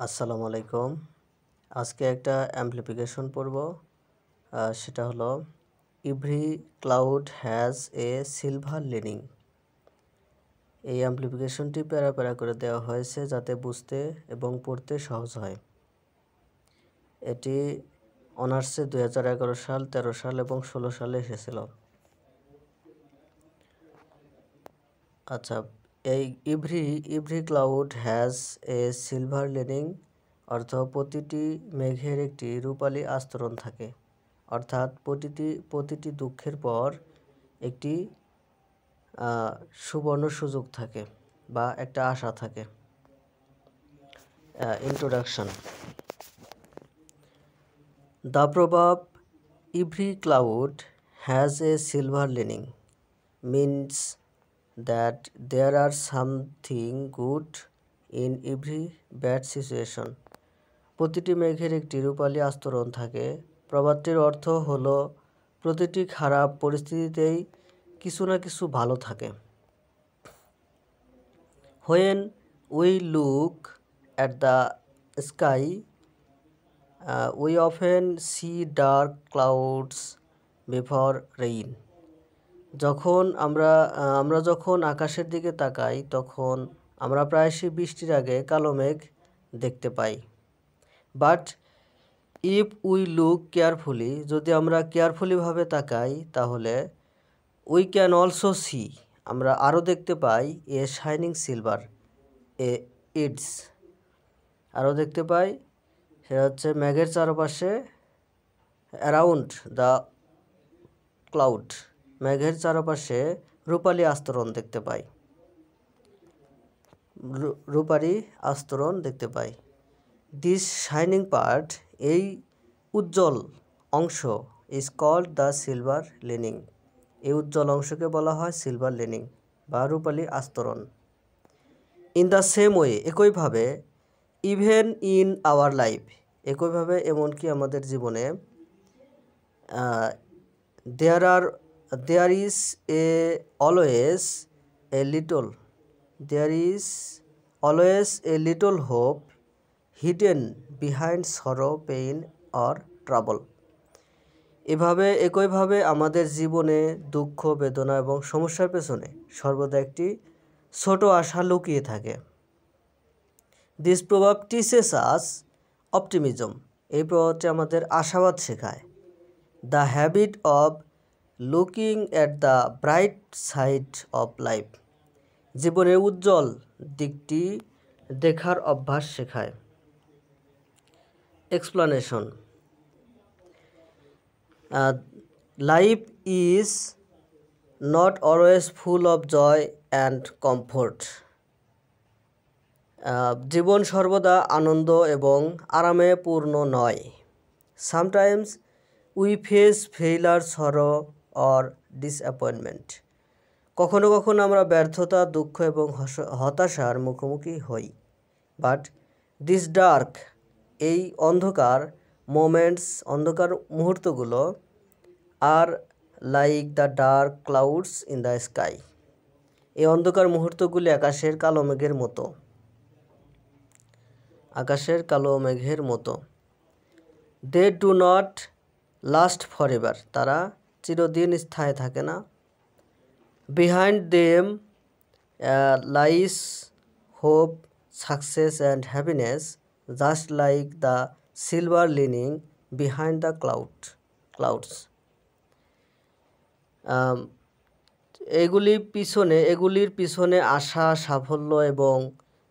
আসসালামু আলাইকুম। আজকে একটা অ্যাম্প্লিফিকেশন পড়ব। সেটা হলো every cloud has a silver lining. এই অ্যাম্প্লিফিকেশনটি প্যারা প্যারা করে দেওয়া হয়েছে যাতে বুঝতে এবং পড়তে সহজ হয়। এটি অনার্সে 2011 সাল, 13 সাল এবং 16 সালে এসেছিল। আচ্ছা, এই every cloud has a silver lining অর্থ প্রতিটি মেঘের একটি রূপালী আস্তরণ থাকে, অর্থাৎ প্রতিটি দুঃখের পর একটি সুবর্ণ সুযোগ থাকে বা একটা আশা থাকে। ইন্ট্রোডাকশন। দ্য প্রভাব every cloud has a silver lining means that there are something good in every bad situation. প্রতিটি মেঘের একটি রূপালী আস্তরণ থাকে। প্রবাদটির অর্থ হলো প্রতিটি খারাপ পরিস্থিতিতেই কিছু না কিছু ভালো থাকে। When we look at the sky, we often see dark clouds before rain. আমরা যখন আকাশের দিকে তাকাই তখন আমরা প্রায়শই বৃষ্টির আগে কালো মেঘ দেখতে পাই। But if we look carefully, যদি আমরা কেয়ারফুলিভাবে তাকাই তাহলে উই ক্যান অলসো সি, আমরা আরও দেখতে পাই এ শাইনিং সিলভার ইডস, আরও দেখতে পাই সেটা হচ্ছে মেঘের চারপাশে, অ্যারাউন্ড দ্য ক্লাউড, মেঘের চারপাশে রূপালী আস্তরণ দেখতে পাই, রূপালী আস্তরণ দেখতে পাই। দিস শাইনিং পার্ট, এই উজ্জ্বল অংশ, is called the silver lining, এই উজ্জ্বল অংশকে বলা হয় সিলভার লিনিং বা রূপালী আস্তরণ। ইন দ্য সেম ওয়ে, একইভাবে, ইভেন ইন আওয়ার লাইফ, একইভাবে এমনকি আমাদের জীবনে, there is always a little hope hidden behind sorrow, pain or trouble. একইভাবে আমাদের জীবনে দুঃখ, বেদনা এবং সমস্যার পেছনে সর্বদা একটি ছোট আশা লুকিয়ে থাকে। This proverb teaches us optimism, এই প্রভাবটি আমাদের আশাবাদ শেখায়। The habit of looking at the bright side of life, জীবনের উজ্জ্বল দিকটি দেখার অভ্যাস শেখায়। Explanation. Life is not always full of joy and comfort, জীবন সর্বদা আনন্দ এবং আরামে পূর্ণ নয়। Sometimes we face failure, sorrow or disappointment, কখনো কখনো আমরা ব্যর্থতা, দুঃখ এবং হতাশার মুখোমুখি হই। বাট দিস ডার্ক, এই অন্ধকার অন্ধকার মুহূর্তগুলো, আর like the dark clouds in the sky, এই অন্ধকার মুহূর্তগুলি আকাশের কালো মেঘের মতো। They do not last forever, তারা চিরদিন স্থায়ী থাকে না। Behind them lies hope, success and happiness, just like the silver lining behind the clouds. এগুলির পিছনে আশা, সাফল্য এবং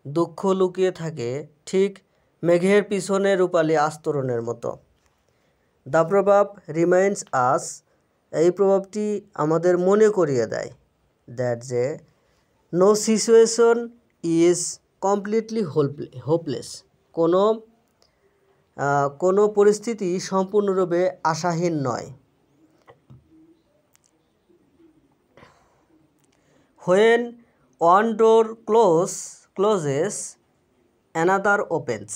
দুঃখ লুকিয়ে থাকে, ঠিক মেঘের পিছনে রূপালী আস্তরণের মতো। দ্য প্রভাব রিমাইন্ডস আস, এই প্রভাবটি আমাদের মনে করিয়ে দেয় দ্যাট যে no situation is completely hopeless, কোনো পরিস্থিতি সম্পূর্ণরূপে আশাহীন নয়। When one door closes, another opens.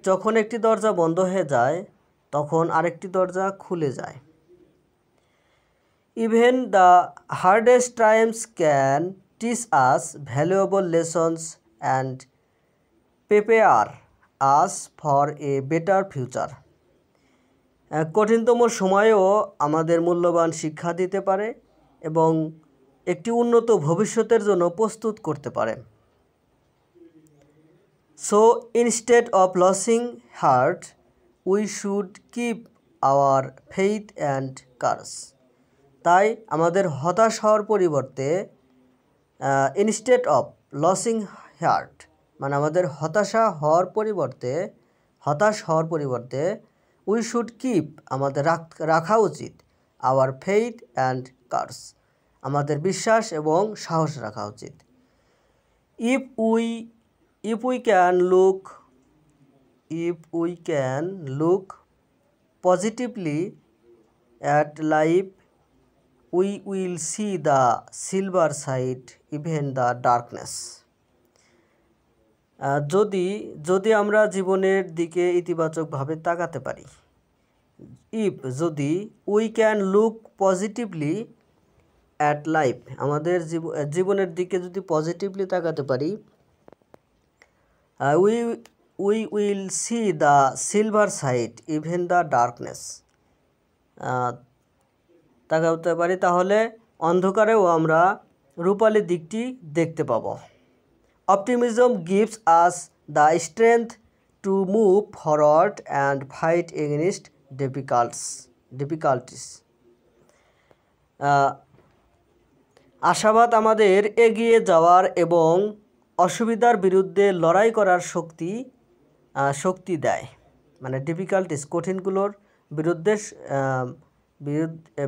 যখন একটি দরজা বন্ধ হয়ে যায় তখন আরেকটি দরজা খুলে যায়। Even the hardest times can teach us valuable lessons and prepare us for a better future. কঠিনতম সময়েও আমাদের মূল্যবান শিক্ষা দিতে পারে এবং একটি উন্নত ভবিষ্যতের জন্য প্রস্তুত করতে পারে। So instead of losing heart, we should keep our faith and courage. তাই আমাদের হতাশ হওয়ার পরিবর্তে ইনস্টেড অফ লসিং হার্ট মানে আমাদের হতাশ হওয়ার পরিবর্তে উই শুড কিপ আমাদের রাখা উচিত আওয়ার ফেইথ অ্যান্ড কার্স আমাদের বিশ্বাস এবং সাহস রাখা উচিত। if we can look positively at life, we will see the silver side even the darkness. যদি আমরা জীবনের দিকে ইতিবাচকভাবে তাকাতে পারি, যদি we can look positively at life আমাদের জীবনের দিকে যদি পজিটিভলি তাকাতে পারি, we will see the silver side even the darkness তাকাতে পারি, তাহলে অন্ধকারেও আমরা রূপালী দিকটি দেখতে পাব। Optimism gives us the strength to move forward and fight against difficulties. আশাবাদ আমাদের এগিয়ে যাওয়ার এবং অসুবিধার বিরুদ্ধে লড়াই করার শক্তি দেয়, মানে ডিফিকাল্টিস কঠিনগুলোর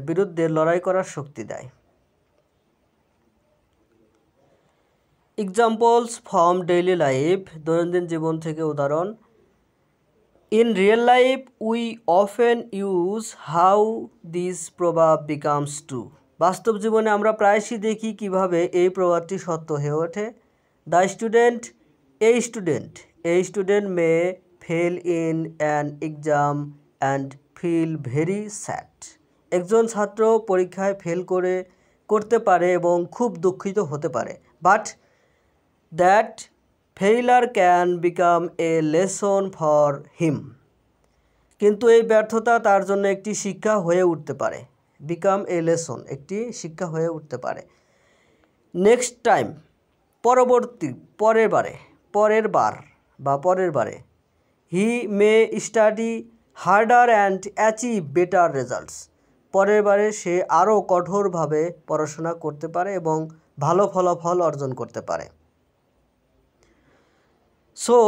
বিরুদ্ধে লড়াই করার শক্তি দেয়। এক্সাম্পলস ফ্রম ডেইলি লাইফ দৈনন্দিন জীবন থেকে উদাহরণ। In real life we often use how this proverb becomes true. বাস্তব জীবনে আমরা প্রায়শই দেখি কিভাবে এই প্রবাদটি সত্য হয়ে ওঠে। A student may fail in an exam and feel very sad. একজন ছাত্র পরীক্ষায় ফেল করতে পারে এবং খুব দুঃখিত হতে পারে। But that failure can become a lesson for him. কিন্তু এই ব্যর্থতা তার জন্য একটি শিক্ষা হয়ে উঠতে পারে। বিকাম এ লেসন একটি শিক্ষা হয়ে উঠতে পারে। নেক্সট টাইম পরের বারে he may study harder and achieve better results. পরের বারে সে আরও কঠোরভাবে পড়াশোনা করতে পারে এবং ভালো ফলাফল অর্জন করতে পারে। So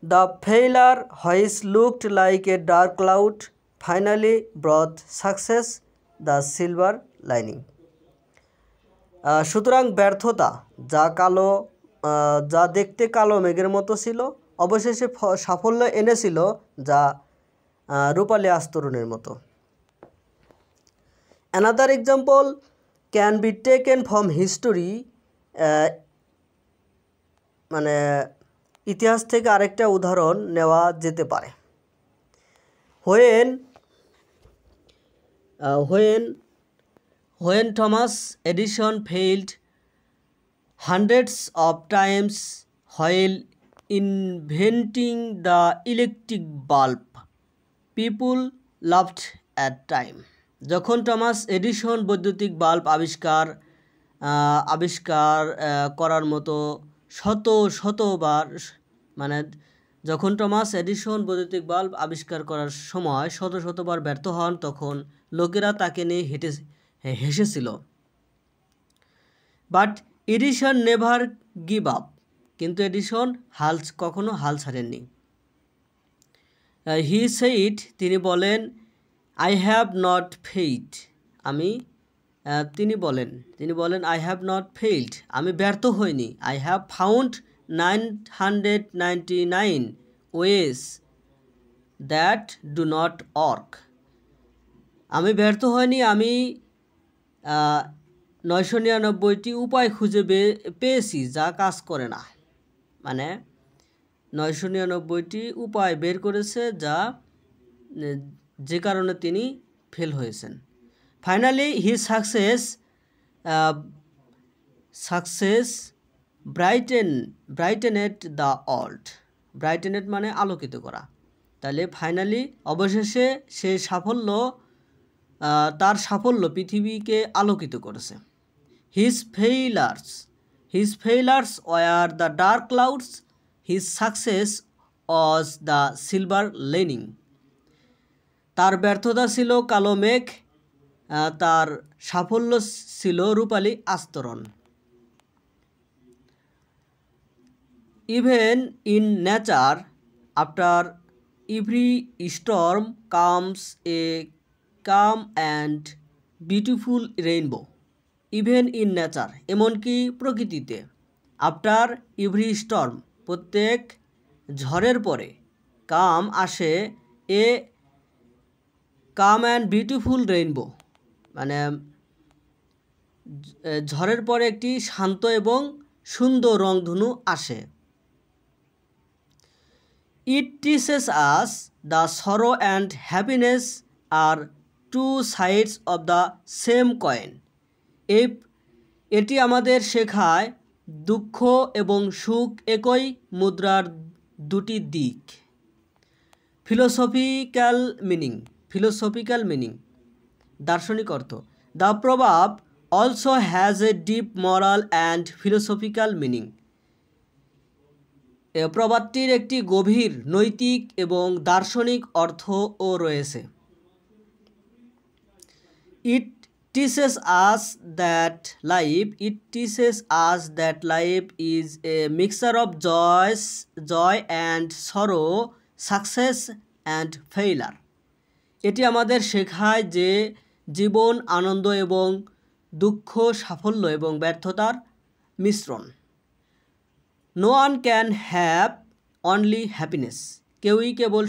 the failure which looked like a dark cloud finally brought success the silver lining. সুতরাং ব্যর্থতা যা দেখতে কালো মেঘের মতো ছিল অবশেষে সাফল্য এনেছিল যা রূপালী আস্তরণের মতো। Another example can be taken from history. মানে ইতিহাস থেকে আরেকটা উদাহরণ নেওয়া যেতে পারে। When Thomas Edison failed hundreds of times while inventing the electric bulb, people laughed at time. যখন টমাস এডিসন বৈদ্যুতিক বাল্ব আবিষ্কার করার মতো শতবার যখন টমাস এডিসন বৈদ্যুতিক বাল্ব আবিষ্কার করার সময় শতবার ব্যর্থ হন, তখন লোকেরা তাকে নিয়ে হেসেছিল। But Edison never give up. কিন্তু এডিসন কখনো হাল ছাড়েননি। হি সেইড তিনি বলেন, আই হ্যাভ নট ফেইড। তিনি বলেন আই হ্যাভ নট ফেইল্ড, আমি ব্যর্থ হইনি। I have found 999 ways that do not work. আমি ব্যর্থ হইনি, আমি 999টি উপায় খুঁজে পেয়েছি যা কাজ করে না। মানে 999টি উপায় বের করেছে যে কারণে তিনি ফেল হয়েছেন। Finally he success success brightened the world. Brightened মানে আলোকিত করা। তাহলে ফাইনালি অবশেষে সে সাফল্য তার সাফল্য পৃথিবীকে আলোকিত করেছে। His failures were the dark clouds, his success was the silver lining. তার ব্যর্থতা ছিল কালো মেঘ, তার সাফল্য ছিল রূপালী আস্তরণ। Even in nature after every storm comes a calm and beautiful rainbow. Even in nature এমনকি প্রকৃতিতে, আফটার এভরি স্টর্ম প্রত্যেক ঝড়ের পরে, কাম আসে a calm and beautiful rainbow, মানে ঝড়ের পরে একটি শান্ত এবং সুন্দর রংধনু আসে। It teaches us the sorrow and happiness are two sides of the same coin. এটি আমাদের শেখায় দুঃখ এবং সুখ একই মুদ্রার দুটি দিক। ফিলোসফিক্যাল মিনিং দার্শনিক অর্থ। দ্য প্রভাব also has a deep moral and philosophical meaning. প্রবাদটির একটি গভীর নৈতিক এবং দার্শনিক অর্থও রয়েছে। ইট teaches us that life is a mixture of joy and sorrow, success and failure. এটি আমাদের শেখায় যে জীবন আনন্দ এবং দুঃখ, সাফল্য এবং ব্যর্থতার মিশ্রণ। No one can have only happiness. কেউই কেবল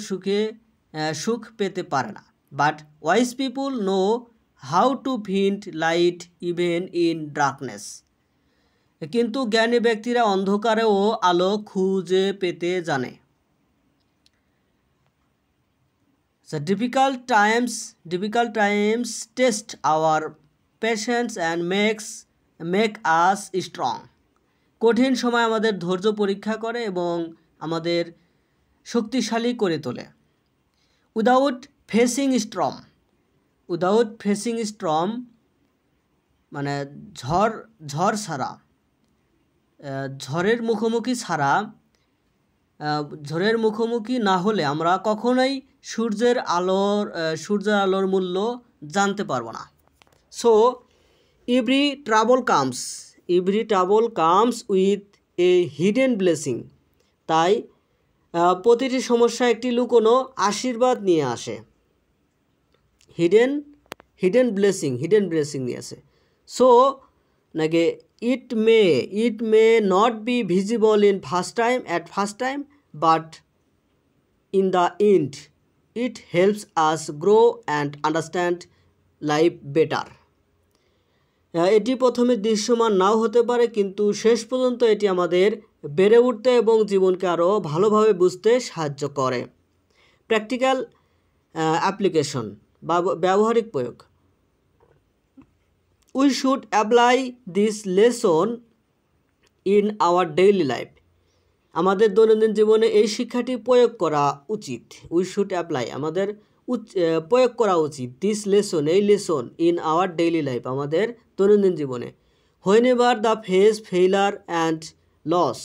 সুখ পেতে পারে না। But wise people know how to find light even in darkness. কিন্তু জ্ঞানী ব্যক্তিরা অন্ধকারেও আলো খুঁজে পেতে জানে। Difficult times test our patience and make us strong. কঠিন সময় আমাদের ধৈর্য পরীক্ষা করে এবং আমাদের শক্তিশালী করে তোলে। উইদাউট ফেসিং স্টর্ম মানে ঝড় ছাড়া, ঝড়ের মুখোমুখি না হলে আমরা কখনোই সূর্যের আলোর মূল্য জানতে পারবো না। So every trouble comes with a hidden blessing. তাই প্রতিটি সমস্যা একটি লুকোনো আশীর্বাদ নিয়ে আসে। হিডেন ব্লেসিং নিয়ে আসে। সো নাকি it may not be visible at first time, but in the end it helps us grow and understand life better. এটি প্রথমে দৃশ্যমান নাও হতে পারে, কিন্তু শেষ পর্যন্ত এটি আমাদের বেড়ে উঠতে এবং জীবনকে আরও ভালোভাবে বুঝতে সাহায্য করে। প্র্যাকটিক্যাল অ্যাপ্লিকেশন বা ব্যবহারিক প্রয়োগ। We should apply this lesson in our daily life. আমাদের দৈনন্দিন জীবনে এই শিক্ষাটি প্রয়োগ করা উচিত। উই শুড অ্যাপ্লাই আমাদের প্রয়োগ করা উচিত। দিস লেসন এই lesson in our daily life আমাদের দৈনন্দিন জীবনে। Whenever the face failure and loss.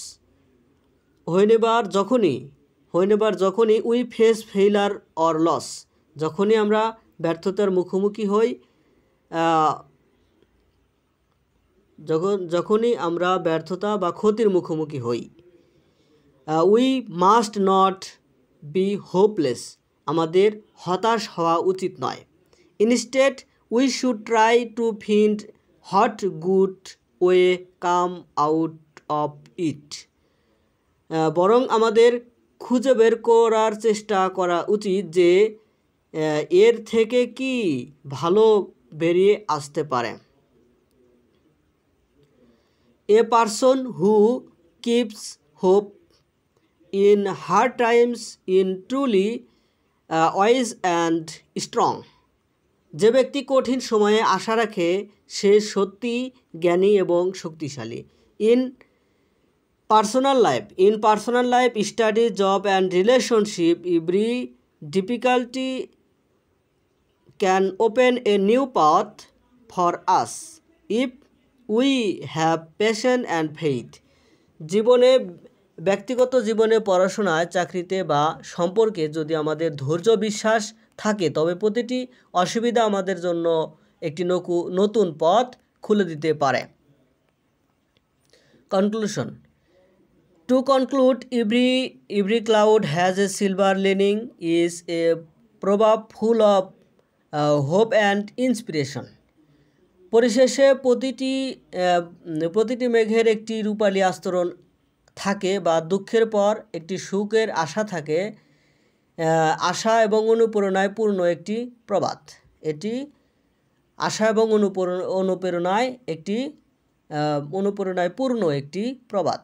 Whenever যখনই we face failure or loss, যখনই আমরা ব্যর্থতার মুখোমুখি হই, যখনই আমরা ব্যর্থতা বা ক্ষতির মুখোমুখি হই, we must not be hopeless. আমাদের হতাশ হওয়া উচিত নয়। Instead we should try to find what good way come out of it. বরং আমাদের খুঁজে বের করার চেষ্টা করা উচিত যে এর থেকে কি ভালো বেরিয়ে আসতে পারে। A person who keeps hope in hard times is truly wise and strong. যে ব্যক্তি কঠিন সময়ে আশা রাখে সে সত্যি জ্ঞানী এবং শক্তিশালী। In personal life, study, job and relationship, every difficulty can open a new path for us if we have passion and faith. ব্যক্তিগত জীবনে, পড়াশোনায়, চাকরিতে বা সম্পর্কে যদি আমাদের ধৈর্য বিশ্বাস থাকে তবে প্রতিটি অসুবিধা আমাদের জন্য একটি নতুন পথ খুলে দিতে পারে। Conclusion. To conclude, every cloud has a silver lining is a proverb full of hope and inspiration. পরিশেষে প্রতিটি মেঘের একটি রূপালী আস্তরণ থাকে বা দুঃখের পর একটি সুখের আশা থাকে। আশা এবং অনুপ্রেরণায় পূর্ণ একটি প্রবাদ। এটি আশা এবং অনুপ্রেরণায় পূর্ণ একটি প্রবাদ।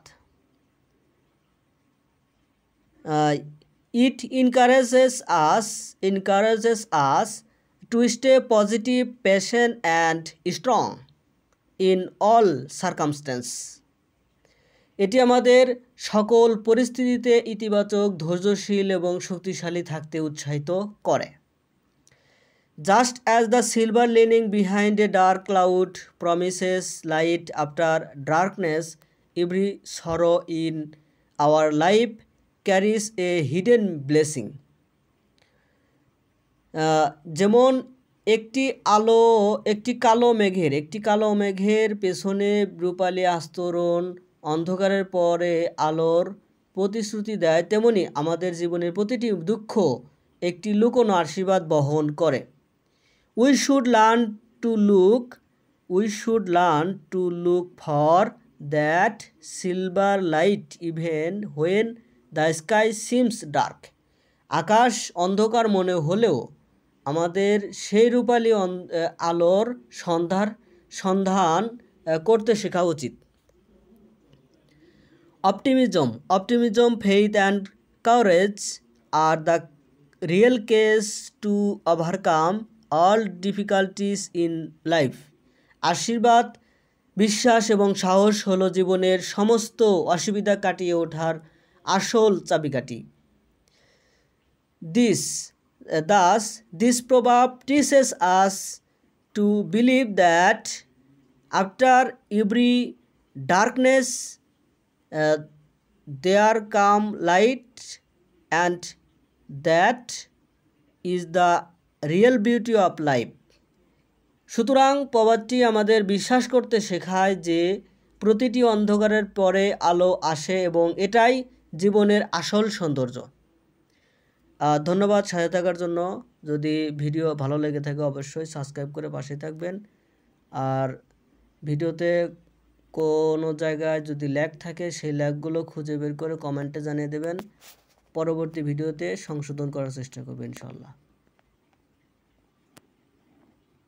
It encourages us to stay positive, patient and strong in all circumstances. এটি আমাদের সকল পরিস্থিতিতে ইতিবাচক, ধৈর্যশীল এবং শক্তিশালী থাকতে উৎসাহিত করে। Just as the silver lining behind a dark cloud promises light after darkness, every sorrow in our life carries a hidden blessing. যেমন একটি কালো মেঘের পেছনে রূপালী আস্তরণ অন্ধকারের পরে আলোর প্রতিশ্রুতি দেয়, তেমনি আমাদের জীবনের প্রতিটি দুঃখ একটি লুকোনো আশীর্বাদ বহন করে। We should learn to look for that silver light even when the sky seems dark. আকাশ অন্ধকার মনে হলেও আমাদের সেই রূপালী আলোর সন্ধান করতে শেখা উচিত। Optimism, faith and courage are the real keys to overcome all difficulties in life. আশীর্বাদ, বিশ্বাস এবং সাহস হলো জীবনের সমস্ত অসুবিধা কাটিয়ে ওঠার আসল চাবিকাঠি। This proverb teaches us to believe that after every darkness there come light, and that is the real beauty of life. সুতরাং প্রবাদটি আমাদের বিশ্বাস করতে শেখায় যে প্রতিটি অন্ধকারের পরে আলো আসে এবং এটাই জীবনের আসল সৌন্দর্য। ধন্যবাদ সাথে থাকার জন্য। যদি ভিডিও ভালো লেগে থাকে অবশ্যই সাবস্ক্রাইব করে পাশে থাকবেন। আর ভিডিওতে কোনো জায়গায় যদি ল্যাগ থাকে সেই ল্যাগগুলো খুঁজে বের করে কমেন্টে জানিয়ে দেবেন। পরবর্তী ভিডিওতে সংশোধন করার চেষ্টা করব ইনশাআল্লাহ।